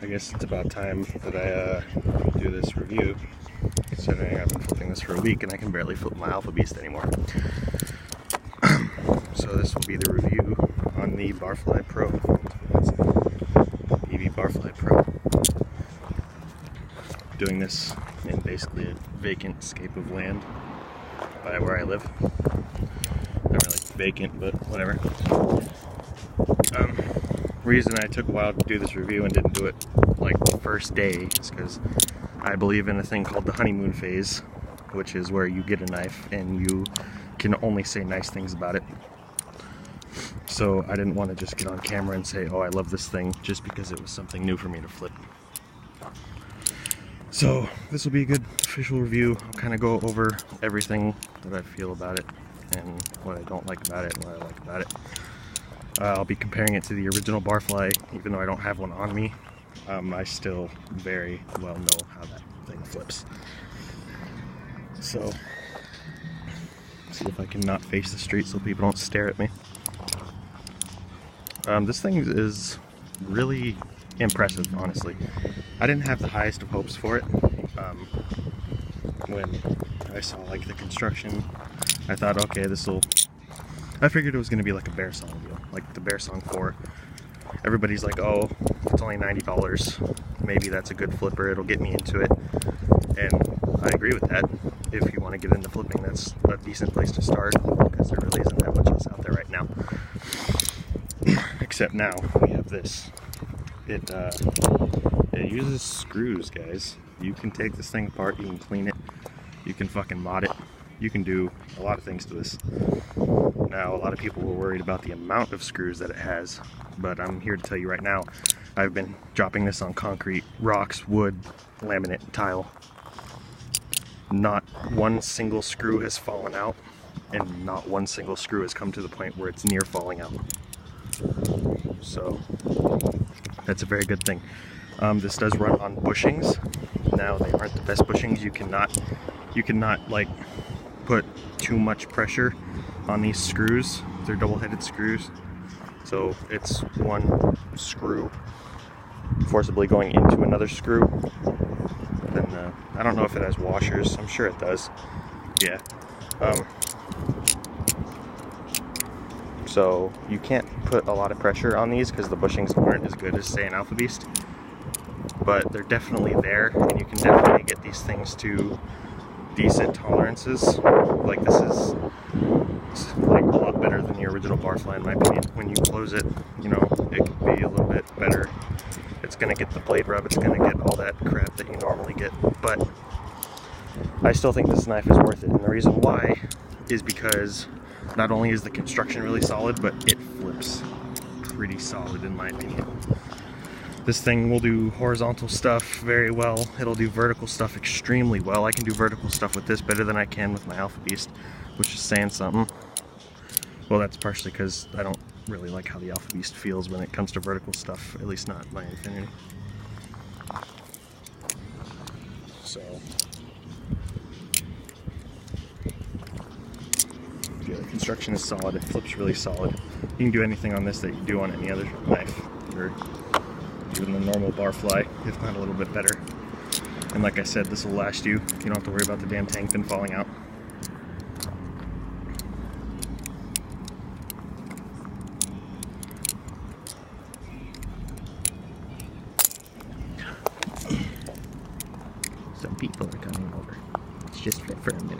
I guess it's about time that I do this review, considering I've been flipping this for a week and I can barely flip my Alpha Beast anymore. So this will be the review on the BBbarfly PRO. That's BBbarfly PRO. Doing this in basically a vacant scape of land by where I live. Not really vacant, but whatever. Reason I took a while to do this review and didn't do it like the first day is because I believe in a thing called the honeymoon phase, which is where you get a knife and you can only say nice things about it. So I didn't want to just get on camera and say, oh, I love this thing, just because it was something new for me to flip. So this will be a good official review. I'll kind of go over everything that I feel about it and what I don't like about it and what I like about it. I'll be comparing it to the original Barfly, even though I don't have one on me. I still very well know how that thing flips. So, see if I can not face the street so people don't stare at me. This thing is really impressive, honestly. I didn't have the highest of hopes for it. When I saw like the construction, I thought, okay, I figured it was going to be like a Bear Song deal, like the Bear Song 4. Everybody's like, oh, it's only $90. Maybe that's a good flipper, it'll get me into it. And I agree with that. If you want to get into flipping, that's a decent place to start, because there really isn't that much else out there right now. Except now, we have this. It uses screws, guys. You can take this thing apart, you can clean it, you can fucking mod it. You can do a lot of things to this. Now, a lot of people were worried about the amount of screws that it has, but I'm here to tell you right now, I've been dropping this on concrete, rocks, wood, laminate, tile. Not one single screw has fallen out, and not one single screw has come to the point where it's near falling out. So, that's a very good thing. This does run on bushings. Now, they aren't the best bushings. You cannot like put too much pressure on these screws. They're double-headed screws, so it's one screw forcibly going into another screw. Then I don't know if it has washers. I'm sure it does. Yeah. So you can't put a lot of pressure on these because the bushings aren't as good as, say, an Alpha Beast, but they're definitely there, and you can definitely get these things to decent tolerances. Like, this is like a lot better than the original Barfly in my opinion. When you close it, you know, it can be a little bit better. It's gonna get the blade rub, it's gonna get all that crap that you normally get, but I still think this knife is worth it. And the reason why is because not only is the construction really solid, but it flips pretty solid in my opinion. This thing will do horizontal stuff very well. It'll do vertical stuff extremely well. I can do vertical stuff with this better than I can with my Alpha Beast, which is saying something. Well, that's partially because I don't really like how the Alpha Beast feels when it comes to vertical stuff, at least not my Infinity. So, yeah, the construction is solid. It flips really solid. You can do anything on this that you do on any other knife, or even the normal Barfly, if not a little bit better. And like I said, this will last you. You don't have to worry about the damn tank pin falling out. Some people are coming over. It's just for a minute.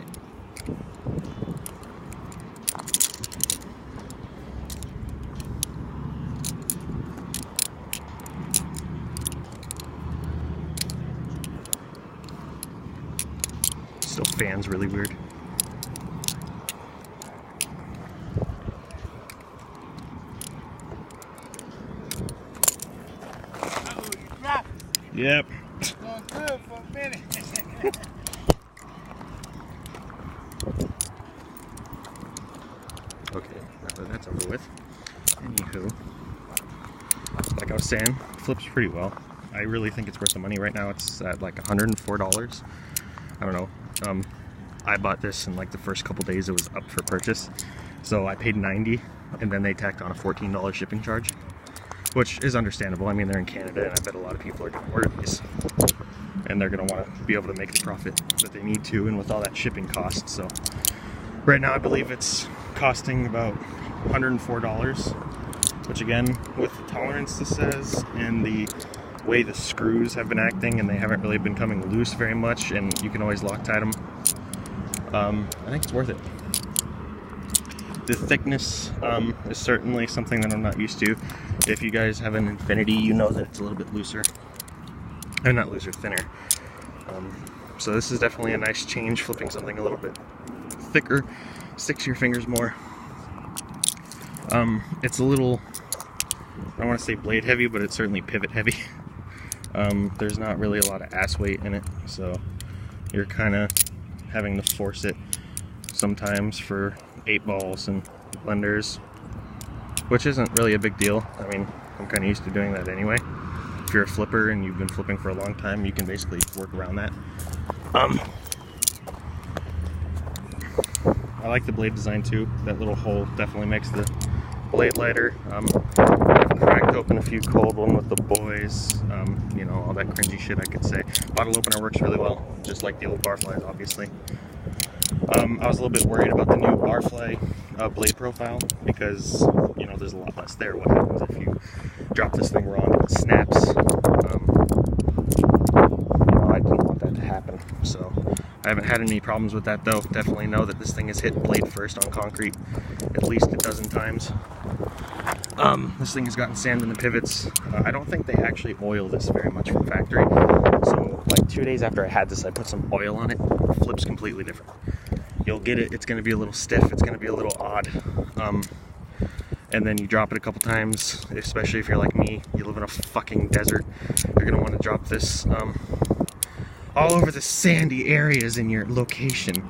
Still fans really weird. Uh-oh, you dropped it. Yep. Going good for a minute. Okay, that's over with. Anywho, like I was saying, flips pretty well. I really think it's worth the money. Right now it's at like $104. I don't know. I bought this in like the first couple days it was up for purchase. So I paid $90, and then they tacked on a $14 shipping charge. which is understandable. I mean, they're in Canada, and I bet a lot of people are going to order these, and they're going to want to be able to make the profit that they need to, and with all that shipping cost. So right now I believe it's costing about $104, which again, with the tolerance this says, and the way the screws have been acting, and they haven't really been coming loose very much, and you can always Loctite them, I think it's worth it. The thickness is certainly something that I'm not used to. If you guys have an Infinity, you know that it's a little bit looser. Or not looser, thinner. So this is definitely a nice change, flipping something a little bit thicker, sticks to your fingers more. It's a little, I don't want to say blade heavy, but it's certainly pivot heavy. There's not really a lot of ass weight in it, so you're kind of having to force it sometimes for 8-balls and blenders, which isn't really a big deal. I mean, I'm kind of used to doing that anyway. If you're a flipper and you've been flipping for a long time, you can basically work around that. I like the blade design too. That little hole definitely makes the blade lighter. I've cracked open a few cold one with the boys. You know, all that cringy shit I could say. Bottle opener works really well, just like the old Barflies, obviously. I was a little bit worried about the new Barfly blade profile because, you know, there's a lot less there. What happens if you drop this thing wrong and it snaps? You know, I didn't want that to happen. So I haven't had any problems with that though. Definitely know that this thing has hit blade first on concrete at least a dozen times. This thing has gotten sand in the pivots. I don't think they actually oil this very much from factory. So like 2 days after I had this, I put some oil on it. It flips completely different. You'll get it, it's going to be a little stiff, it's going to be a little odd. And then you drop it a couple times, especially if you're like me, you live in a fucking desert. You're going to want to drop this all over the sandy areas in your location.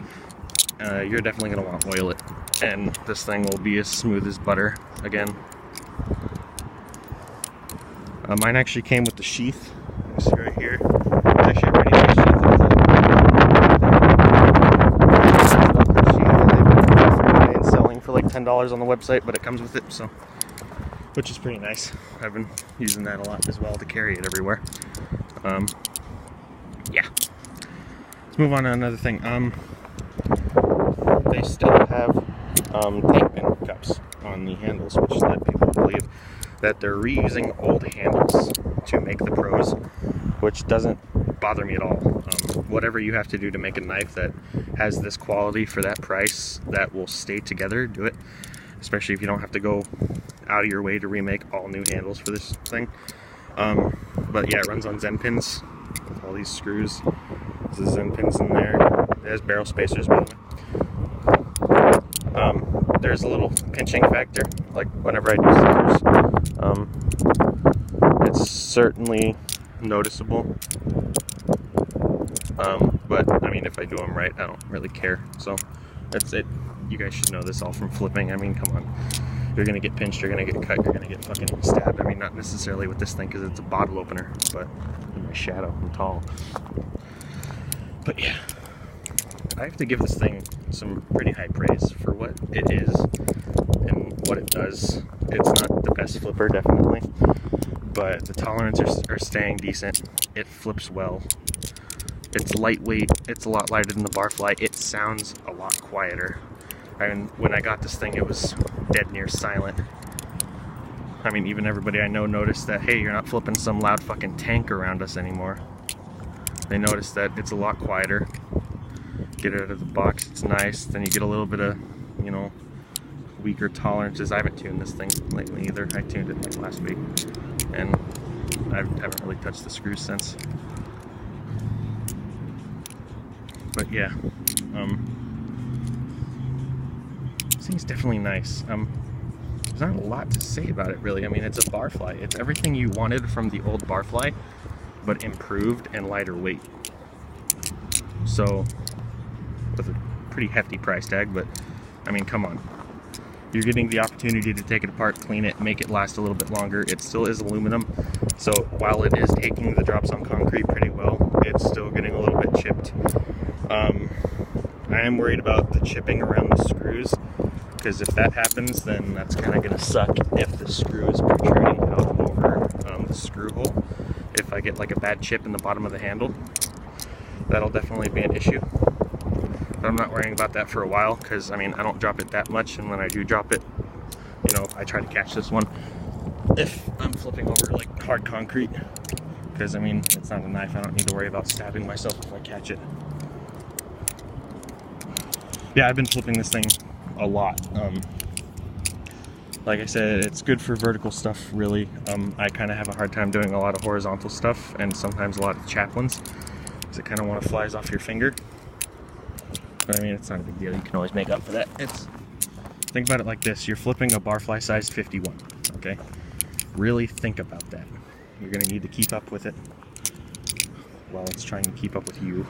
You're definitely going to want to oil it. And this thing will be as smooth as butter again. Mine actually came with the sheath. You can see right here. It's actually a pretty nice sheath. It's selling for like $10 on the website, but it comes with it, so which is pretty nice. I've been using that a lot as well to carry it everywhere. Yeah. Let's move on to another thing. They still have tank pin cups on the handles, which led people to believe that they're reusing old handles to make the pros, which doesn't bother me at all. Whatever you have to do to make a knife that has this quality for that price that will stay together, do it. Especially if you don't have to go out of your way to remake all new handles for this thing. But yeah, it runs on Zen pins with all these screws. There's Zen pins in there. There's barrel spacers, by the way. There's a little pinching factor, like whenever I do scissors. It's certainly noticeable. But I mean, if I do them right, I don't really care. So that's it. You guys should know this all from flipping. I mean, come on. You're gonna get pinched, you're gonna get cut, you're gonna get fucking stabbed. I mean, not necessarily with this thing because it's a bottle opener, but in my shadow, I'm tall. But yeah, I have to give this thing some pretty high praise for what it is and what it does. It's not the best flipper, definitely, but the tolerances are staying decent. It flips well. It's lightweight. It's a lot lighter than the Barfly. It sounds a lot quieter. I mean, when I got this thing, it was dead near silent. I mean, even everybody I know noticed that, hey, you're not flipping some loud fucking tank around us anymore. They noticed that it's a lot quieter. Get it out of the box, it's nice. Then you get a little bit of, you know, weaker tolerances. I haven't tuned this thing lately either. I tuned it like last week, and I haven't really touched the screws since. But yeah, this thing's definitely nice. There's not a lot to say about it really. I mean, it's a Barfly. It's everything you wanted from the old Barfly, but improved and lighter weight. So, with a pretty hefty price tag, but I mean, come on. You're getting the opportunity to take it apart, clean it, make it last a little bit longer. It still is aluminum, so while it is taking the drops on concrete pretty well, it's still getting a little bit chipped. I am worried about the chipping around the screws, because if that happens, then that's kind of going to suck if the screw is protruding out over if I get like a bad chip in the bottom of the handle, that'll definitely be an issue. But I'm not worrying about that for a while, because I mean, I don't drop it that much, and when I do drop it, you know, I try to catch this one if I'm flipping over like hard concrete, because I mean, it's not a knife. I don't need to worry about stabbing myself if I catch it. Yeah, I've been flipping this thing a lot. Like I said, it's good for vertical stuff, really. I kind of have a hard time doing a lot of horizontal stuff, and sometimes a lot of chaplains, because it kind of want to flies off your finger. But I mean, it's not a big deal. You can always make up for that. Think about it like this. You're flipping a barfly size 51, okay? Really think about that. You're going to need to keep up with it while it's trying to keep up with you.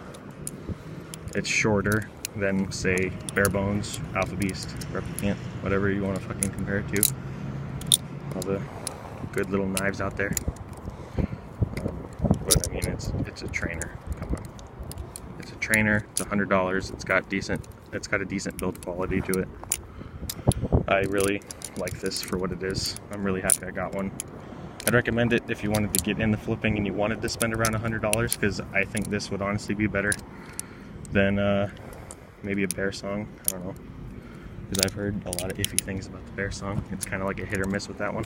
It's shorter than, say, bare bones, alpha beast, replicant, whatever you want to fucking compare it to. All the good little knives out there. But I mean, it's a trainer. Come on, it's a trainer. It's $100. It's got a decent build quality to it. I really like this for what it is. I'm really happy I got one. I'd recommend it if you wanted to get in the flipping and you wanted to spend around $100, because I think this would honestly be better than maybe a bear song. I don't know, because I've heard a lot of iffy things about the bear song. It's kind of like a hit or miss with that one.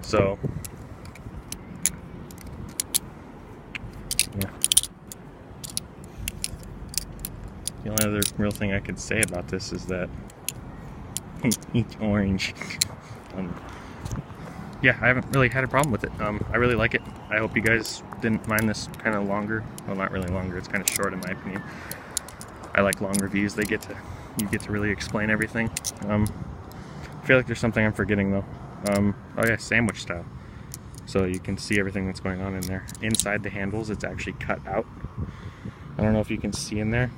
So yeah, the only other real thing I could say about this is that it's orange. Yeah, I haven't really had a problem with it. I really like it. I hope you guys didn't mind this kind of longer. Well, not really longer. It's kind of short in my opinion. I like long reviews. You get to really explain everything. I feel like there's something I'm forgetting though. Oh yeah, sandwich style. So you can see everything that's going on in there. Inside the handles, it's actually cut out. I don't know if you can see in there.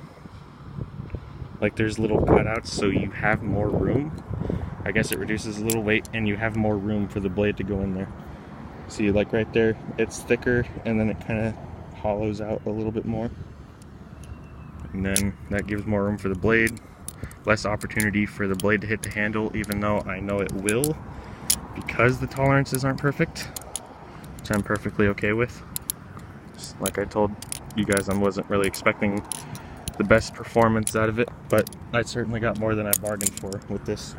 Like there's little cutouts, so you have more room. I guess it reduces a little weight, and you have more room for the blade to go in there. See, like right there, it's thicker, and then it kind of hollows out a little bit more. And then that gives more room for the blade, less opportunity for the blade to hit the handle, even though I know it will, because the tolerances aren't perfect, which I'm perfectly okay with. Just like I told you guys, I wasn't really expecting the best performance out of it, but I certainly got more than I bargained for with this.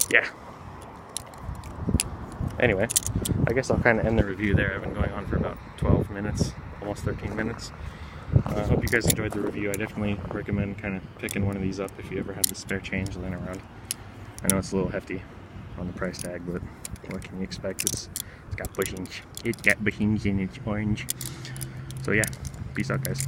Yeah. Anyway, I guess I'll kind of end the review there. I've been going on for about 12 minutes, almost 13 minutes. I hope you guys enjoyed the review. I definitely recommend kind of picking one of these up if you ever have the spare change laying around. I know it's a little hefty on the price tag, but what can you expect? It's got bushings. It's got bushings and it's orange. So yeah, peace out guys.